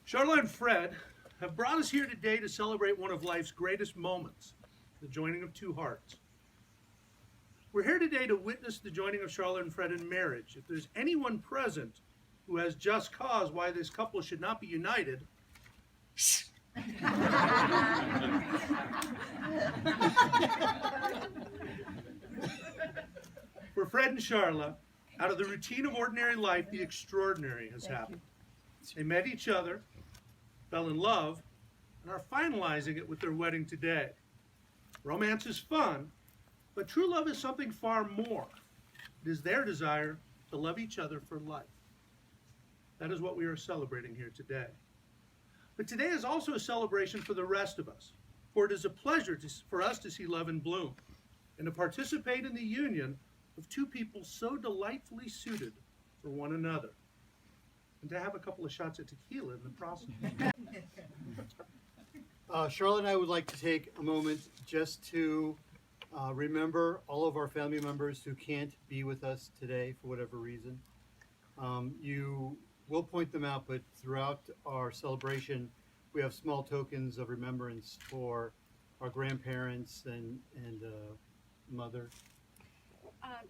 Sharla and Fred have brought us here today to celebrate one of life's greatest moments, the joining of two hearts. We're here today to witness the joining of Sharla and Fred in marriage. If there's anyone present who has just cause why this couple should not be united, shh. For Fred and Sharla, out of the routine of ordinary life, the extraordinary has happened. They met each other, fell in love, and are finalizing it with their wedding today. Romance is fun, but true love is something far more. It is their desire to love each other for life. That is what we are celebrating here today. But today is also a celebration for the rest of us, for it is a pleasure for us to see love in bloom and to participate in the union of two people so delightfully suited for one another, and to have a couple of shots of tequila in the process. Charlotte and I would like to take a moment just to remember all of our family members who can't be with us today for whatever reason. You will point them out, but throughout our celebration, we have small tokens of remembrance for our grandparents and mother.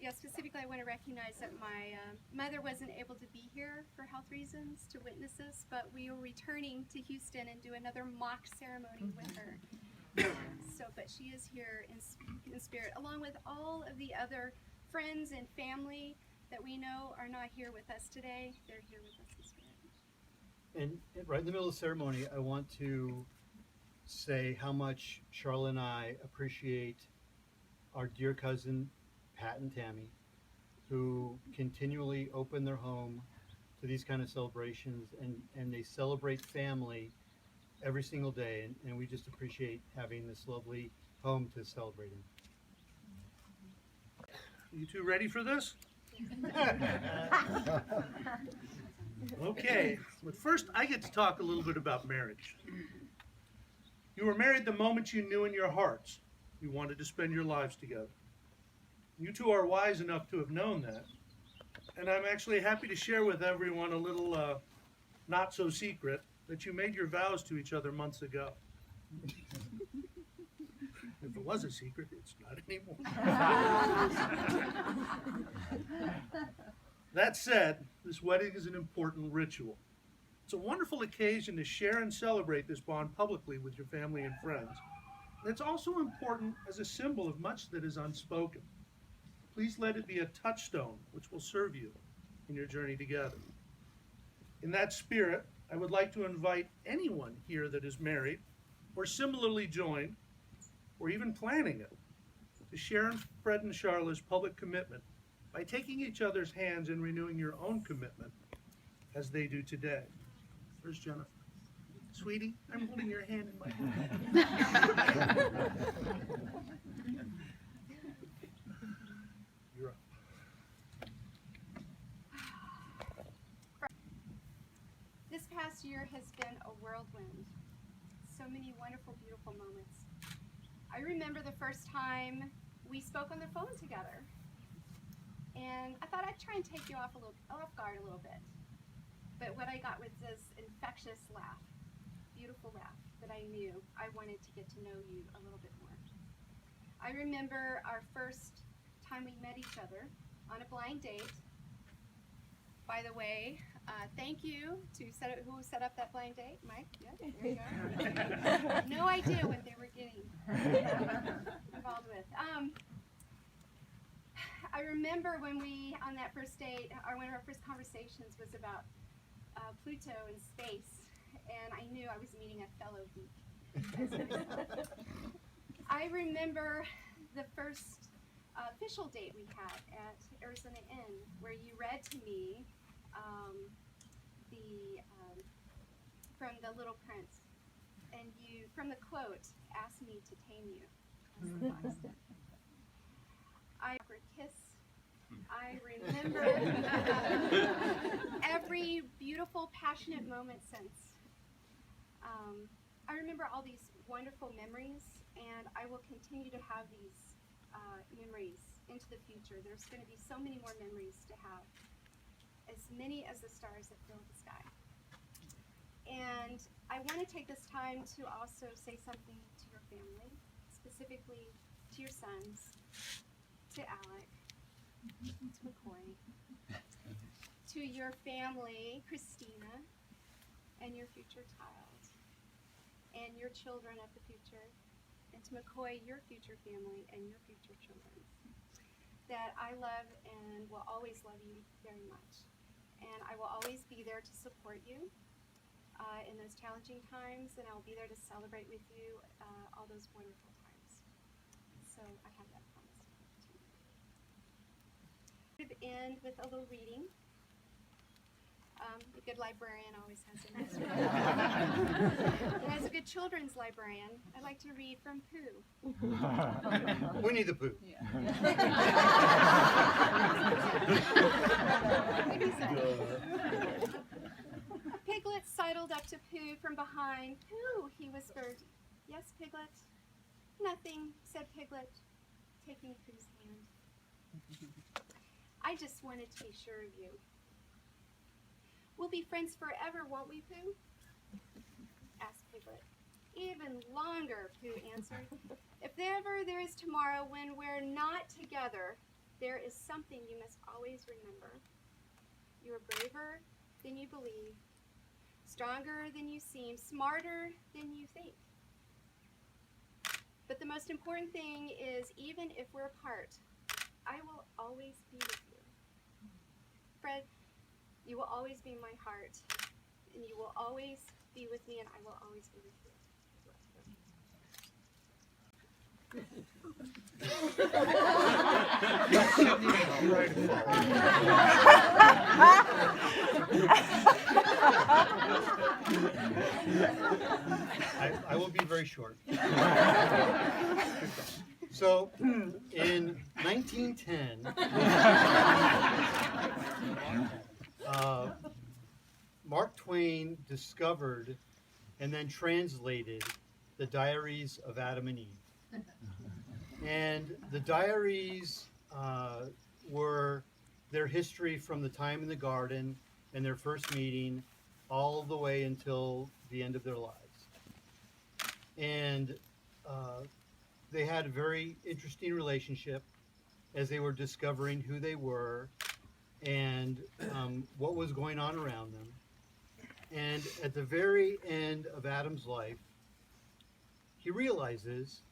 Yeah, specifically I want to recognize that my mother wasn't able to be here for health reasons to witness this, but we are returning to Houston and do another mock ceremony with her. But she is here in spirit, along with all of the other friends and family that we know are not here with us today. They're here with us in spirit. And right in the middle of the ceremony, I want to say how much Charla and I appreciate our dear cousin, Pat and Tammy, who continually open their home to these kind of celebrations, and they celebrate family every single day, and we just appreciate having this lovely home to celebrate in. You two ready for this? Okay, but first I get to talk a little bit about marriage. You were married the moment you knew in your hearts you wanted to spend your lives together. You two are wise enough to have known that, and I'm actually happy to share with everyone a little not so secret that you made your vows to each other months ago. If it was a secret, it's not anymore. That said, this wedding is an important ritual. It's a wonderful occasion to share and celebrate this bond publicly with your family and friends. And it's also important as a symbol of much that is unspoken. Please let it be a touchstone which will serve you in your journey together. In that spirit, I would like to invite anyone here that is married or similarly joined or even planning it to share in Fred and Sharla's public commitment by taking each other's hands and renewing your own commitment as they do today. Where's Jennifer? Sweetie, I'm holding your hand in my hand. You're up. This past year has been a whirlwind. So many wonderful, beautiful moments. I remember the first time we spoke on the phone together. And I thought I'd try and take you off guard a little bit. But what I got was this infectious laugh, beautiful laugh, that I knew I wanted to get to know you a little bit more. I remember our first time we met each other on a blind date. By the way, thank you to who set up that blind date, Mike. Yeah, there you go. No idea what they were getting involved with. I remember when on that first date, one of our first conversations was about Pluto and space, and I knew I was meeting a fellow geek. I remember the first official date we had at Arizona Inn, where you read to me from The Little Prince, and you, from the quote, asked me to tame you. As the fox did. Kiss. I remember every beautiful, passionate moment since. I remember all these wonderful memories, and I will continue to have these memories into the future. There's going to be so many more memories to have, as many as the stars that fill the sky. And I want to take this time to also say something to your family, specifically to your sons, to Alec, to McCoy, to your family, Christina, and your future child, and your children of the future, and to McCoy, your future family, and your future children, that I love and will always love you very much. And I will always be there to support you in those challenging times, and I'll be there to celebrate with you all those wonderful times. So I have that promise to you. I'm going to end with a little reading. A good librarian always has a nice reading. And as a good children's librarian, I like to read from Pooh. Winnie the Pooh. Piglet sidled up to Pooh from behind. Pooh, he whispered. Yes, Piglet? Nothing, said Piglet, taking Pooh's hand. I just wanted to be sure of you. We'll be friends forever, won't we, Pooh? Asked Piglet. Even longer, Pooh answered. If ever there is tomorrow when we're not together, there is something you must always remember. You are braver than you believe, stronger than you seem, smarter than you think. But the most important thing is, even if we're apart, I will always be with you. Fred, you will always be in my heart, and you will always be with me, and I will always be with you. I will be very short. So, in 1910, Mark Twain discovered and then translated the Diaries of Adam and Eve. And the diaries were their history from the time in the garden and their first meeting all the way until the end of their lives. And they had a very interesting relationship as they were discovering who they were and what was going on around them. And at the very end of Adam's life, he realizes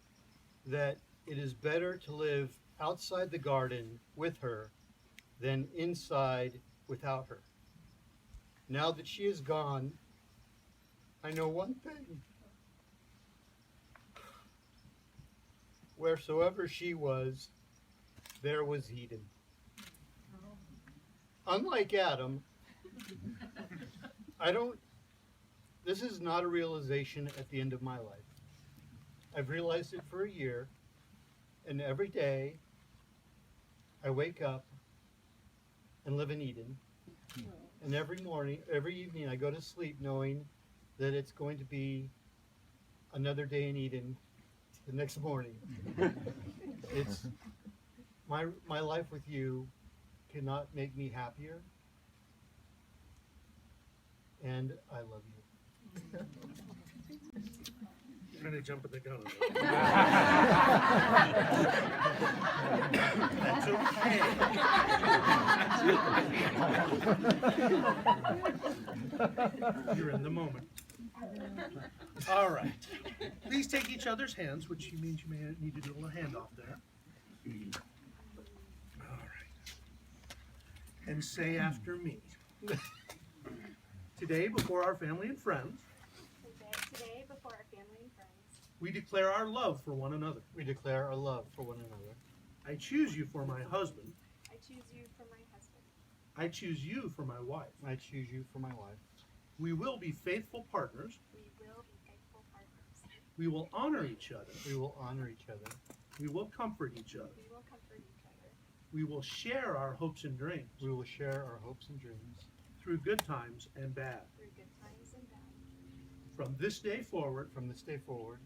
that it is better to live outside the garden with her than inside without her. Now that she is gone, I know one thing. Wheresoever she was, there was Eden. Unlike Adam, this is not a realization at the end of my life. I've realized it for a year, and every day I wake up and live in Eden. And every evening I go to sleep knowing that it's going to be another day in Eden the next morning. It's my life with you cannot make me happier, and I love you. I'm going to jump at the gun. That's okay. You're in the moment. All right. Please take each other's hands, which means you may need to do a little handoff there. All right. And say after me. Today, before our family and friends, Today, before our family and friends, we declare our love for one another. We declare our love for one another. I choose you for my husband. I choose you for my husband. I choose you for my wife. I choose you for my wife. We will be faithful partners. We will be faithful partners. We will honor each other. We will honor each other. We will comfort each other. We will comfort each other. We will share our hopes and dreams We will share our hopes and dreams through good times and bad. Through good times and bad. From this day forward, from this day forward.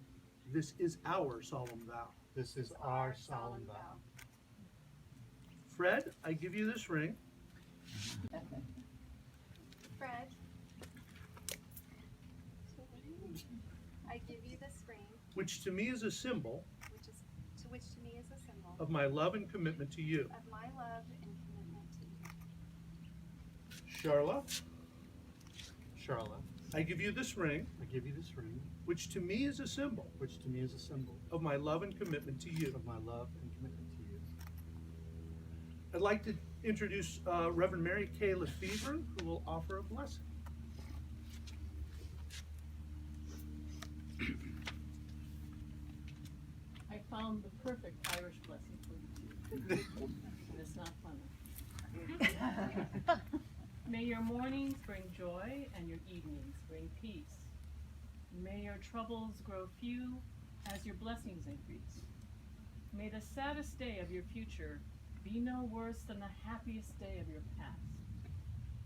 this is our solemn vow. This is our solemn vow. Fred, I give you this ring. Fred. I give you this ring, which to me is a symbol which to me is a symbol of my love and commitment to you. of my love and commitment to you. Sharla, Sharla, I give you this ring, I give you this ring, which to me is a symbol which to me is a symbol of my love and commitment to you. of my love and commitment to you. I'd like to introduce Reverend Mary Kay Lefevre, who will offer a blessing. I found the perfect Irish blessing for you two. And it's not funny. May your mornings bring joy and your evenings bring peace. May your troubles grow few as your blessings increase. May the saddest day of your future be no worse than the happiest day of your past.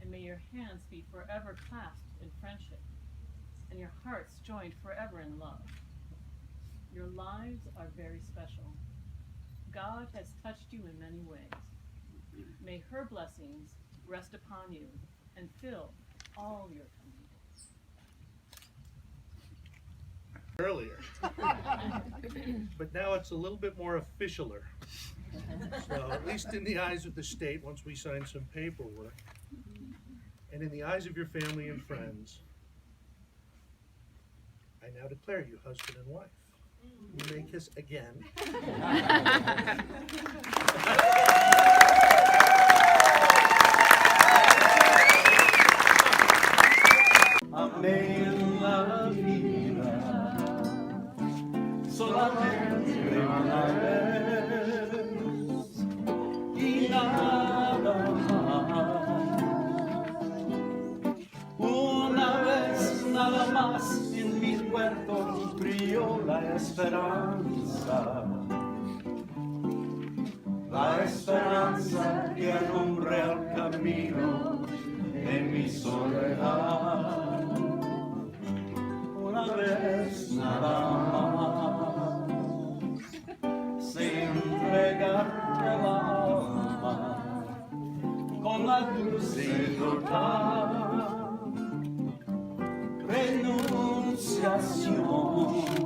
And may your hands be forever clasped in friendship and your hearts joined forever in love. Your lives are very special. God has touched you in many ways. May her blessings rest upon you and fill all your coming days. Earlier, but now it's a little bit more officialer. So at least in the eyes of the state, once we sign some paperwork, and in the eyes of your family and friends, I now declare you husband and wife. You may kiss again. Amén la vida, solamente una vez y nada más. Una vez nada más en mis huertos brilló la esperanza. La esperanza que alumbra el camino de mi soledad. Una vez nada más, se entregarte el alma con la dulce total renunciación.